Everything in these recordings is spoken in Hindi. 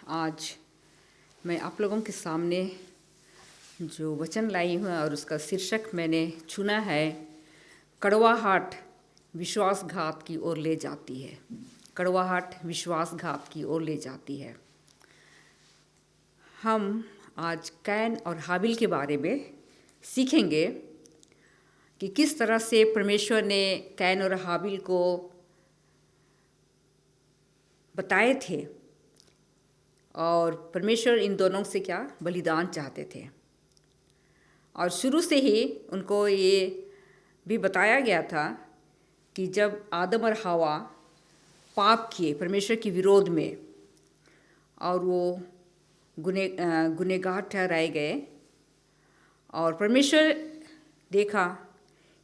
आज मैं आप लोगों के सामने जो वचन लाई हूँ और उसका शीर्षक मैंने चुना है, कड़वाहट विश्वासघात की ओर ले जाती है। कड़वाहट विश्वासघात की ओर ले जाती है। हम आज कैन और हाबिल के बारे में सीखेंगे कि किस तरह से परमेश्वर ने कैन और हाबिल को बताए थे और परमेश्वर इन दोनों से क्या बलिदान चाहते थे। और शुरू से ही उनको ये भी बताया गया था कि जब आदम और हवा पाप किए परमेश्वर के विरोध में और वो गुनहगार ठहराए गए और परमेश्वर देखा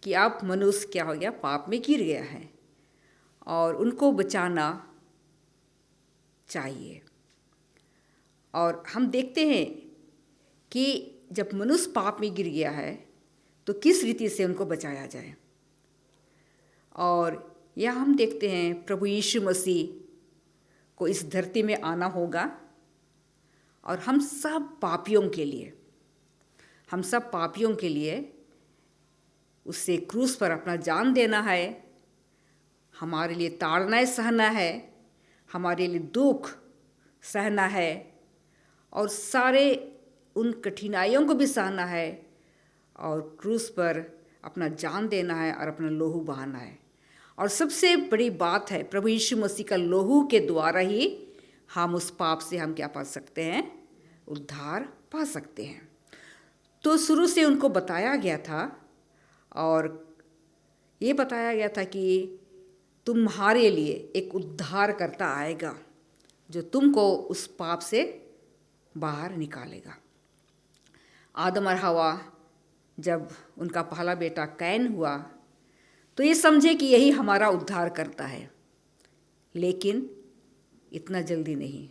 कि अब मनुष्य क्या हो गया, पाप में गिर गया है और उनको बचाना चाहिए। और हम देखते हैं कि जब मनुष्य पाप में गिर गया है तो किस रीति से उनको बचाया जाए। और यह हम देखते हैं प्रभु यीशु मसीह को इस धरती में आना होगा और हम सब पापियों के लिए उससे क्रूस पर अपना जान देना है, हमारे लिए ताड़नाएं सहना है, हमारे लिए दुख सहना है और सारे उन कठिनाइयों को भी सहना है और क्रूस पर अपना जान देना है और अपना लहू बहाना है। और सबसे बड़ी बात है, प्रभु यीशु मसीह का लहू के द्वारा ही हम उस पाप से हम क्या पा सकते हैं, उद्धार पा सकते हैं। तो शुरू से उनको बताया गया था और ये बताया गया था कि तुम्हारे लिए एक उद्धारकर्ता आएगा जो तुमको उस पाप से बाहर निकालेगा। आदम और हवा जब उनका पहला बेटा कैन हुआ तो ये समझे कि यही हमारा उद्धार करता है, लेकिन इतना जल्दी नहीं।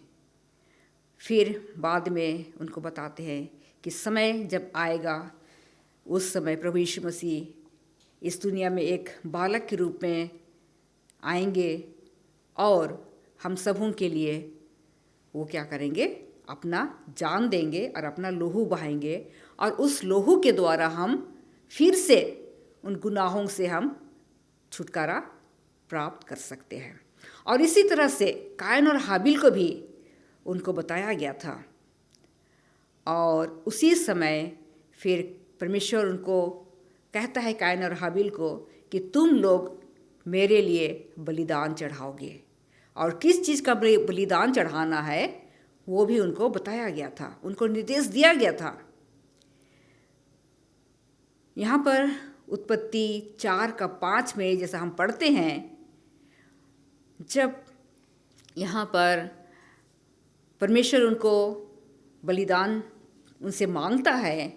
फिर बाद में उनको बताते हैं कि समय जब आएगा उस समय प्रभु यीशु मसीह इस दुनिया में एक बालक के रूप में आएंगे और हम सबों के लिए वो क्या करेंगे, अपना जान देंगे और अपना लहू बहाएंगे और उस लहू के द्वारा हम फिर से उन गुनाहों से हम छुटकारा प्राप्त कर सकते हैं। और इसी तरह से कैन और हाबिल को भी उनको बताया गया था और उसी समय फिर परमेश्वर उनको कहता है कैन और हाबिल को कि तुम लोग मेरे लिए बलिदान चढ़ाओगे और किस चीज़ का बलिदान चढ़ाना है वो भी उनको बताया गया था, उनको निर्देश दिया गया था। यहाँ पर उत्पत्ति 4:5 में जैसा हम पढ़ते हैं, जब यहाँ पर परमेश्वर उनको बलिदान उनसे मांगता है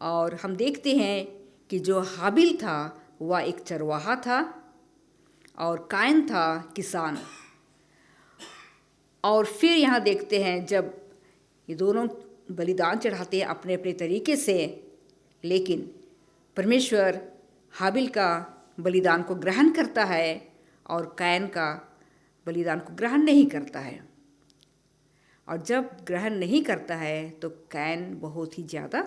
और हम देखते हैं कि जो हाबिल था वह एक चरवाहा था और कैन था किसान। और फिर यहाँ देखते हैं जब ये दोनों बलिदान चढ़ाते हैं अपने अपने तरीके से, लेकिन परमेश्वर हाबिल का बलिदान को ग्रहण करता है और कैन का बलिदान को ग्रहण नहीं करता है। और जब ग्रहण नहीं करता है तो कैन बहुत ही ज़्यादा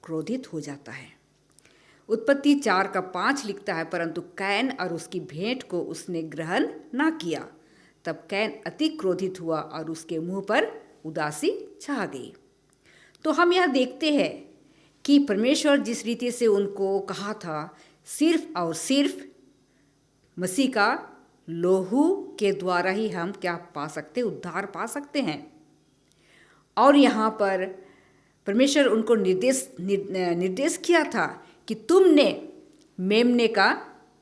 क्रोधित हो जाता है। उत्पत्ति 4:5 लिखता है, परंतु कैन और उसकी भेंट को उसने ग्रहण ना किया। तब कैन अति क्रोधित हुआ और उसके मुंह पर उदासी छा गई। तो हम यह देखते हैं कि परमेश्वर जिस रीति से उनको कहा था, सिर्फ और सिर्फ मसीह का लहू के द्वारा ही हम क्या पा सकते, उद्धार पा सकते हैं। और यहाँ पर परमेश्वर उनको निर्देश किया था कि तुमने मेमने का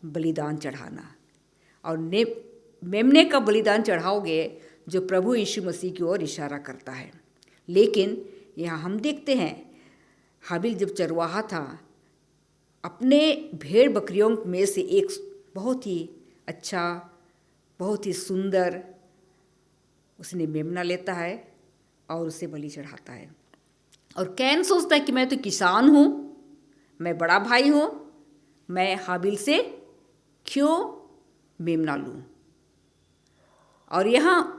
बलिदान चढ़ाना और मेमने का बलिदान चढ़ाओगे जो प्रभु यीशु मसीह की ओर इशारा करता है। लेकिन यहाँ हम देखते हैं हाबिल जब चरवाहा था, अपने भेड़ बकरियों में से एक बहुत ही अच्छा, बहुत ही सुंदर उसने मेमना लेता है और उसे बलि चढ़ाता है। और कैन सोचता है कि मैं तो किसान हूँ, मैं बड़ा भाई हूँ, मैं हाबिल से क्यों मेमना लूँ। और यहाँ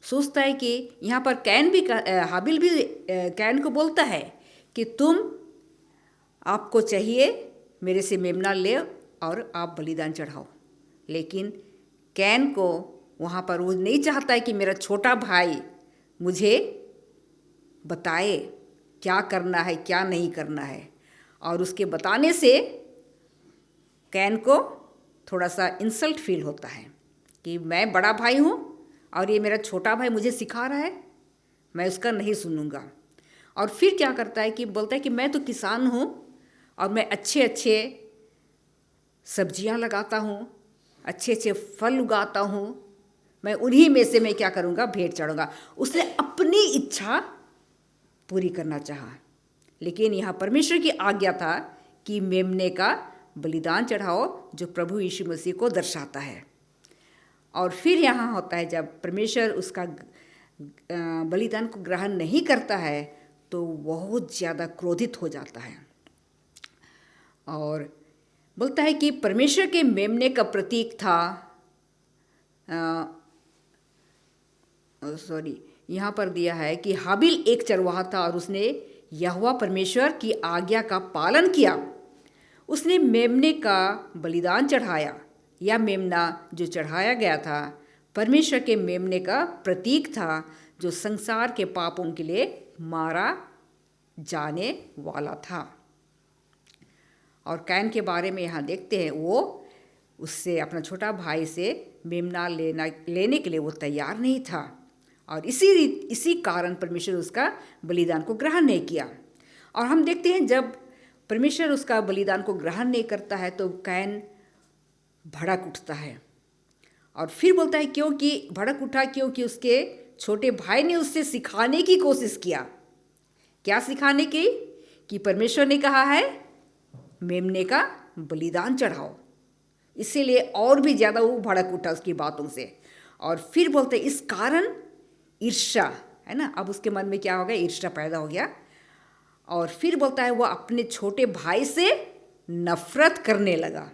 सोचता है कि यहाँ पर हाबिल भी कैन को बोलता है कि आपको चाहिए मेरे से मेमना ले और आप बलिदान चढ़ाओ। लेकिन कैन को वहाँ पर वो नहीं चाहता है कि मेरा छोटा भाई मुझे बताए क्या करना है क्या नहीं करना है, और उसके बताने से कैन को थोड़ा सा इंसल्ट फील होता है कि मैं बड़ा भाई हूँ और ये मेरा छोटा भाई मुझे सिखा रहा है, मैं उसका नहीं सुनूंगा। और फिर क्या करता है कि बोलता है कि मैं तो किसान हूँ और मैं अच्छे अच्छे सब्जियाँ लगाता हूँ, अच्छे अच्छे फल उगाता हूँ, मैं उन्हीं में से मैं क्या करूँगा, भेंट चढ़ूँगा। उसने अपनी इच्छा पूरी करना चाहा, लेकिन यहाँ परमेश्वर की आज्ञा था कि मेमने का बलिदान चढ़ाओ जो प्रभु यीशु मसीह को दर्शाता है। और फिर यहाँ होता है जब परमेश्वर उसका बलिदान को ग्रहण नहीं करता है तो बहुत ज़्यादा क्रोधित हो जाता है और बोलता है कि परमेश्वर के मेमने का प्रतीक था, यहाँ पर दिया है कि हाबिल एक चरवाहा था और उसने यहोवा परमेश्वर की आज्ञा का पालन किया। उसने मेमने का बलिदान चढ़ाया। यह मेमना जो चढ़ाया गया था परमेश्वर के मेमने का प्रतीक था जो संसार के पापों के लिए मारा जाने वाला था। और कैन के बारे में यहाँ देखते हैं, वो उससे अपना छोटा भाई से मेमना लेने के लिए वो तैयार नहीं था और इसी कारण परमेश्वर उसका बलिदान को ग्रहण नहीं किया। और हम देखते हैं जब परमेश्वर उसका बलिदान को ग्रहण नहीं करता है तो कैन भड़क उठता है और फिर बोलता है क्योंकि भड़क उठा क्योंकि उसके छोटे भाई ने उससे सिखाने की कोशिश किया। क्या सिखाने की? कि परमेश्वर ने कहा है मेमने का बलिदान चढ़ाओ। इसीलिए और भी ज़्यादा वो भड़क उठा उसकी बातों से। और फिर बोलते इस कारण ईर्ष्या, है ना, अब उसके मन में क्या हो गया, ईर्ष्या पैदा हो गया। और फिर बोलता है वो अपने छोटे भाई से नफरत करने लगा।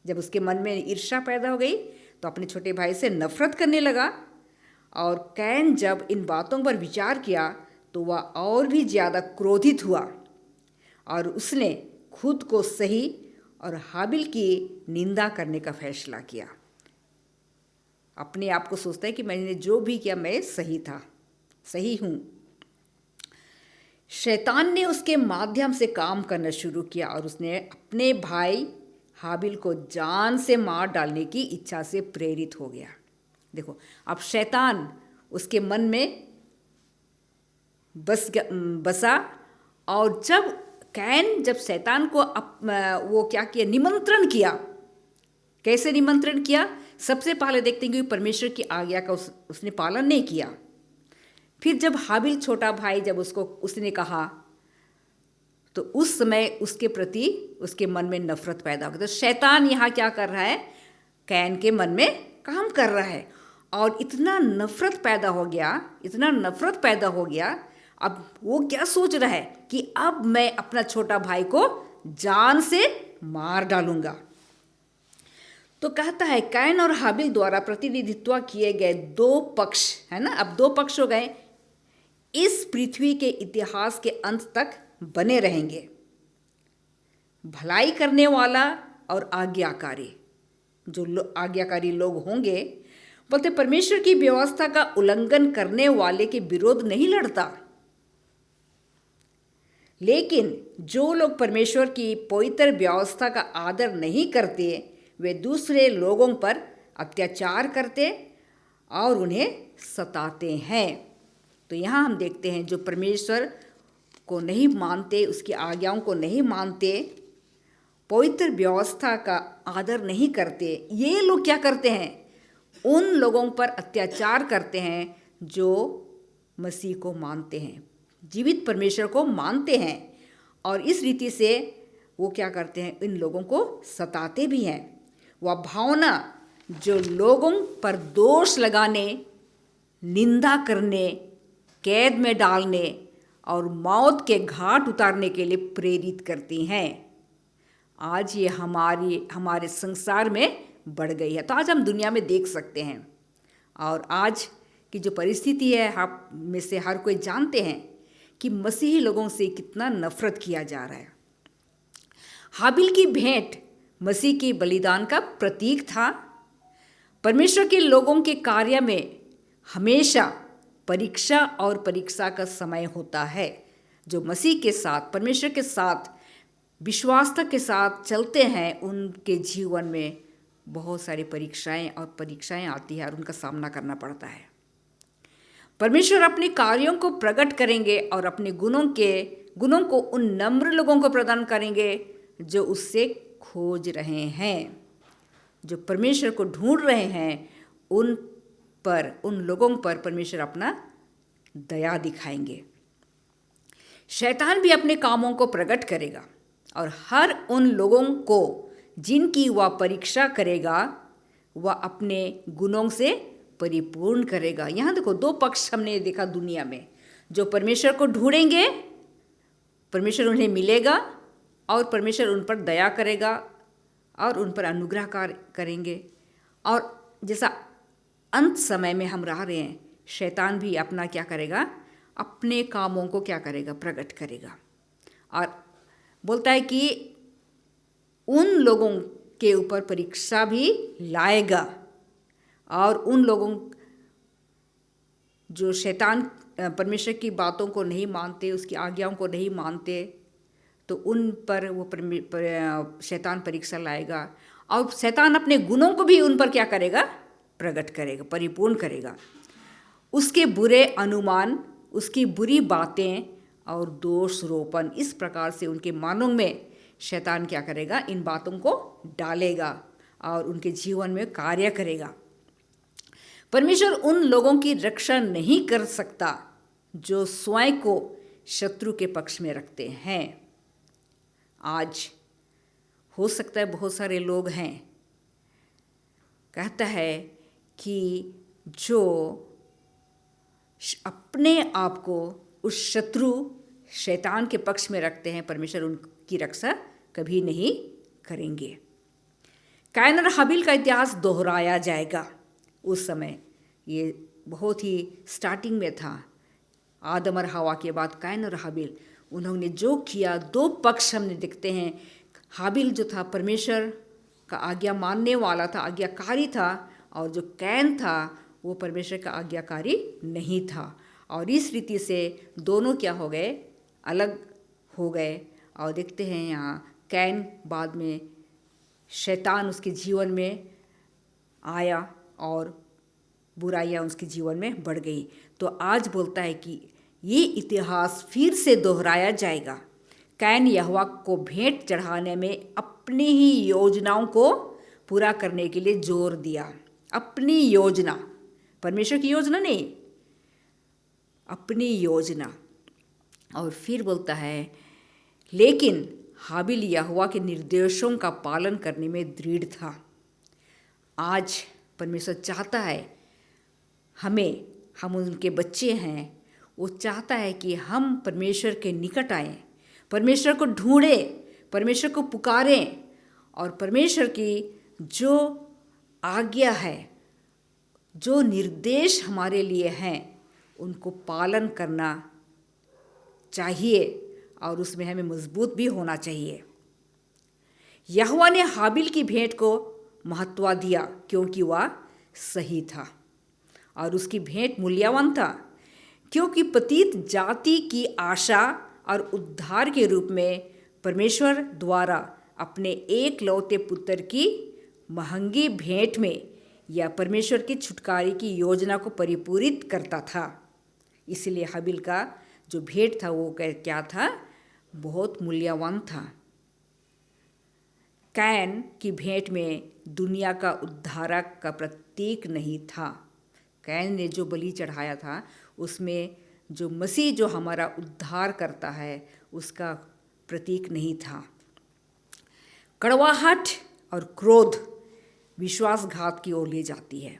जब उसके मन में ईर्ष्या पैदा हो गई तो अपने छोटे भाई से नफरत करने लगा। और कैन जब इन बातों पर विचार किया तो वह और भी ज़्यादा क्रोधित हुआ और उसने खुद को सही और हाबिल की निंदा करने का फैसला किया। अपने आप को सोचता है कि मैंने जो भी किया मैं सही हूँ। शैतान ने उसके माध्यम से काम करना शुरू किया और उसने अपने भाई हाबिल को जान से मार डालने की इच्छा से प्रेरित हो गया। देखो, अब शैतान उसके मन में बसा और जब शैतान को वो क्या किया, निमंत्रण किया। कैसे निमंत्रण किया? सबसे पहले देखते हैं कि परमेश्वर की आज्ञा का उसने पालन नहीं किया। फिर जब हाबिल छोटा भाई जब उसने कहा तो उस समय उसके प्रति उसके मन में नफरत पैदा हो गई। तो शैतान यहाँ क्या कर रहा है, कैन के मन में काम कर रहा है और इतना नफरत पैदा हो गया। अब वो क्या सोच रहा है कि अब मैं अपना छोटा भाई को जान से मार डालूंगा। तो कहता है कैन और हाबिल द्वारा प्रतिनिधित्व किए गए दो पक्ष, है ना, अब दो पक्ष हो गए, इस पृथ्वी के इतिहास के अंत तक बने रहेंगे। भलाई करने वाला और आज्ञाकारी, जो आज्ञाकारी लोग होंगे, बोलते परमेश्वर की व्यवस्था का उल्लंघन करने वाले के विरोध नहीं लड़ता, लेकिन जो लोग परमेश्वर की पवित्र व्यवस्था का आदर नहीं करते वे दूसरे लोगों पर अत्याचार करते और उन्हें सताते हैं। तो यहाँ हम देखते हैं जो परमेश्वर को नहीं मानते, उसकी आज्ञाओं को नहीं मानते, पवित्र व्यवस्था का आदर नहीं करते, ये लोग क्या करते हैं, उन लोगों पर अत्याचार करते हैं जो मसीह को मानते हैं, जीवित परमेश्वर को मानते हैं। और इस रीति से वो क्या करते हैं, इन लोगों को सताते भी हैं। वह भावना जो लोगों पर दोष लगाने, निंदा करने, कैद में डालने और मौत के घाट उतारने के लिए प्रेरित करती हैं, आज ये हमारे संसार में बढ़ गई है। तो आज हम दुनिया में देख सकते हैं और आज की जो परिस्थिति है, आप में से हर कोई जानते हैं कि मसीही लोगों से कितना नफरत किया जा रहा है। हाबिल की भेंट मसीह के बलिदान का प्रतीक था। परमेश्वर के लोगों के कार्य में हमेशा परीक्षा और परीक्षा का समय होता है। जो मसीह के साथ, परमेश्वर के साथ विश्वासता के साथ चलते हैं, उनके जीवन में बहुत सारी परीक्षाएं आती हैं और उनका सामना करना पड़ता है। परमेश्वर अपने कार्यों को प्रकट करेंगे और अपने गुणों को उन नम्र लोगों को प्रदान करेंगे जो उससे खोज रहे हैं, जो परमेश्वर को ढूंढ रहे हैं। उन लोगों पर परमेश्वर अपना दया दिखाएंगे। शैतान भी अपने कामों को प्रकट करेगा और हर उन लोगों को जिनकी वह परीक्षा करेगा, वह अपने गुणों से परिपूर्ण करेगा। यहाँ देखो, दो पक्ष हमने देखा दुनिया में। जो परमेश्वर को ढूंढेंगे, परमेश्वर उन्हें मिलेगा और परमेश्वर उन पर दया करेगा और उन पर अनुग्रह करेंगे। और जैसा अंत समय में हम रह रहे हैं, शैतान भी अपना क्या करेगा, अपने कामों को क्या करेगा, प्रकट करेगा और बोलता है कि उन लोगों के ऊपर परीक्षा भी लाएगा। और उन लोगों जो शैतान परमेश्वर की बातों को नहीं मानते, उसकी आज्ञाओं को नहीं मानते, तो उन पर वो शैतान परीक्षा लाएगा और शैतान अपने गुणों को भी उन पर क्या करेगा, प्रकट करेगा, परिपूर्ण करेगा। उसके बुरे अनुमान, उसकी बुरी बातें और दोष रोपण, इस प्रकार से उनके मानों में शैतान क्या करेगा, इन बातों को डालेगा और उनके जीवन में कार्य करेगा। परमेश्वर उन लोगों की रक्षा नहीं कर सकता जो स्वयं को शत्रु के पक्ष में रखते हैं। आज हो सकता है बहुत सारे लोग हैं, कहता है कि जो अपने आप को उस शत्रु शैतान के पक्ष में रखते हैं, परमेश्वर उनकी रक्षा कभी नहीं करेंगे। कैन और हाबिल का इतिहास दोहराया जाएगा। उस समय ये बहुत ही स्टार्टिंग में था, आदम और हवा के बाद कैन और हाबिल, उन्होंने जो किया, दो पक्ष हमने देखते हैं। हाबिल जो था परमेश्वर का आज्ञा मानने वाला था, आज्ञाकारी था, और जो कैन था वो परमेश्वर का आज्ञाकारी नहीं था। और इस रीति से दोनों क्या हो गए, अलग हो गए। और देखते हैं यहाँ कैन बाद में शैतान उसके जीवन में आया और बुराइयाँ उसके जीवन में बढ़ गई। तो आज बोलता है कि ये इतिहास फिर से दोहराया जाएगा। कैन यहोवा को भेंट चढ़ाने में अपनी ही योजनाओं को पूरा करने के लिए जोर दिया। अपनी योजना, परमेश्वर की योजना नहीं, अपनी योजना। और फिर बोलता है, लेकिन हाबिल यहोवा के निर्देशों का पालन करने में दृढ़ था। आज परमेश्वर चाहता है हम उनके बच्चे हैं, वो चाहता है कि हम परमेश्वर के निकट आएं, परमेश्वर को ढूंढें, परमेश्वर को पुकारें और परमेश्वर की जो आज्ञा है, जो निर्देश हमारे लिए हैं, उनको पालन करना चाहिए और उसमें हमें मजबूत भी होना चाहिए। यहोवा ने हाबिल की भेंट को महत्व दिया क्योंकि वह सही था और उसकी भेंट मूल्यवान था, क्योंकि पतित जाति की आशा और उद्धार के रूप में परमेश्वर द्वारा अपने एकलौते पुत्र की महंगी भेंट में यह परमेश्वर की छुटकारे की योजना को परिपूरित करता था। इसलिए हाबिल का जो भेंट था वो क्या था, बहुत मूल्यवान था। कैन की भेंट में दुनिया का उद्धारक का प्रतीक नहीं था। कैन ने जो बलि चढ़ाया था उसमें जो मसीह जो हमारा उद्धार करता है उसका प्रतीक नहीं था। कड़वाहट और क्रोध विश्वासघात की ओर ले जाती है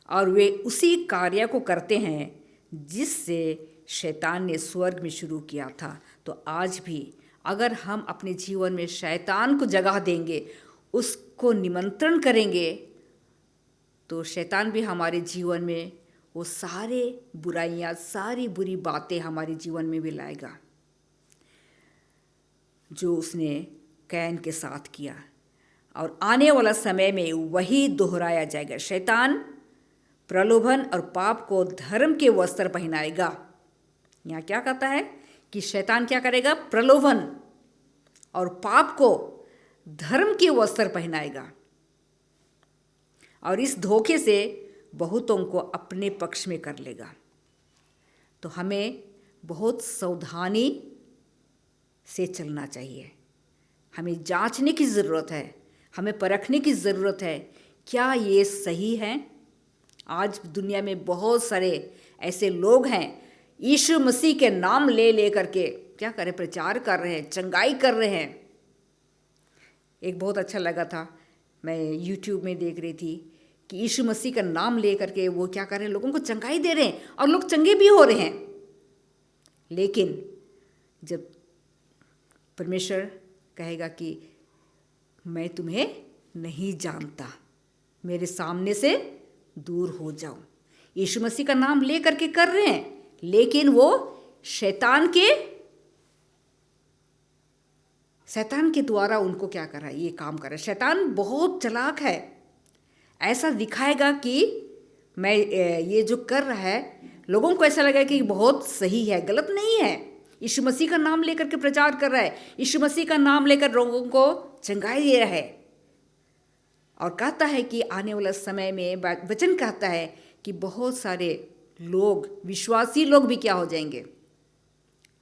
और वे उसी कार्य को करते हैं जिससे शैतान ने स्वर्ग में शुरू किया था। तो आज भी अगर हम अपने जीवन में शैतान को जगह देंगे, उसको निमंत्रण करेंगे, तो शैतान भी हमारे जीवन में वो सारे बुराइयाँ, सारी बुरी बातें हमारे जीवन में भी लाएगा जो उसने कैन के साथ किया। और आने वाला समय में वही दोहराया जाएगा। शैतान प्रलोभन और पाप को धर्म के वस्त्र पहनाएगा। यहाँ क्या कहता है कि शैतान क्या करेगा? प्रलोभन और पाप को धर्म के वस्त्र पहनाएगा और इस धोखे से बहुतों को अपने पक्ष में कर लेगा। तो हमें बहुत सावधानी से चलना चाहिए। हमें जांचने की ज़रूरत है, हमें परखने की ज़रूरत है, क्या ये सही है? आज दुनिया में बहुत सारे ऐसे लोग हैं, यीशु मसीह के नाम ले करके क्या कर रहे? प्रचार कर रहे हैं, चंगाई कर रहे हैं। एक बहुत अच्छा लगा था, मैं YouTube में देख रही थी कि यीशु मसीह का नाम ले करके वो क्या कर रहे हैं? लोगों को चंगाई दे रहे हैं और लोग चंगे भी हो रहे हैं। लेकिन जब परमेश्वर कहेगा कि मैं तुम्हें नहीं जानता, मेरे सामने से दूर हो जाओ। यीशु मसीह का नाम ले करके कर रहे हैं, लेकिन वो शैतान के द्वारा उनको क्या कर रहा है? ये काम कर रहा है। शैतान बहुत चालाक है। ऐसा दिखाएगा कि मैं ये जो कर रहा है, लोगों को ऐसा लगेगा कि बहुत सही है, गलत नहीं है। यीशु मसीह का नाम लेकर के प्रचार कर रहा है, यीशु मसीह का नाम लेकर लोगों को चंगाई दे रहा है। और कहता है कि आने वाला समय में वचन कहता है कि बहुत सारे लोग, विश्वासी लोग भी क्या हो जाएंगे?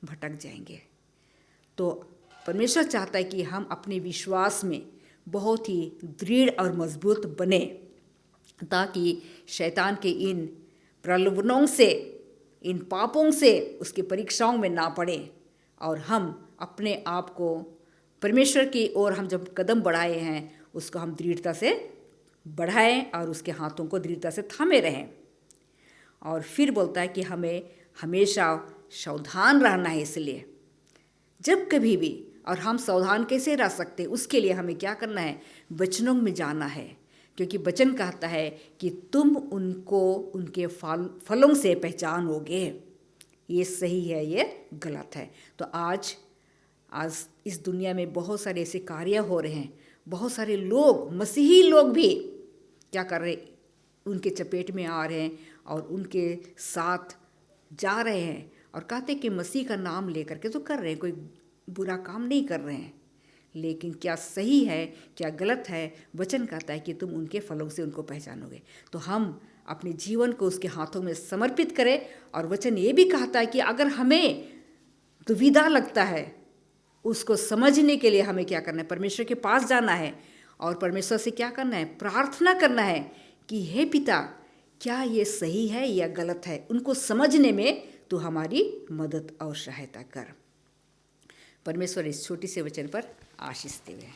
भटक जाएंगे। तो परमेश्वर चाहता है कि हम अपने विश्वास में बहुत ही दृढ़ और मजबूत बने, ताकि शैतान के इन प्रलोभनों से, इन पापों से, उसकी परीक्षाओं में ना पड़े और हम अपने आप को परमेश्वर की ओर हम जब कदम बढ़ाए हैं उसको हम दृढ़ता से बढ़ाएं और उसके हाथों को दृढ़ता से थामे रहें। और फिर बोलता है कि हमें हमेशा सावधान रहना है। इसलिए जब कभी भी, और हम सावधान कैसे रह सकते हैं? उसके लिए हमें क्या करना है? वचनों में जाना है, क्योंकि वचन कहता है कि तुम उनको उनके फलों से पहचानोगे। ये सही है, ये गलत है। तो आज इस दुनिया में बहुत सारे ऐसे कार्य हो रहे हैं, बहुत सारे लोग, मसीही लोग भी क्या कर रहे? उनके चपेट में आ रहे हैं और उनके साथ जा रहे हैं और कहते कि मसीह का नाम लेकर के तो कर रहे हैं, कोई बुरा काम नहीं कर रहे हैं। लेकिन क्या सही है, क्या गलत है? वचन कहता है कि तुम उनके फलों से उनको पहचानोगे। तो हम अपने जीवन को उसके हाथों में समर्पित करें। और वचन ये भी कहता है कि अगर हमें दुविधा लगता है, उसको समझने के लिए हमें क्या करना है? परमेश्वर के पास जाना है और परमेश्वर से क्या करना है? प्रार्थना करना है कि हे पिता, क्या ये सही है या गलत है? उनको समझने में तू हमारी मदद और सहायता कर। परमेश्वर इस छोटी से वचन पर आशीष देवे।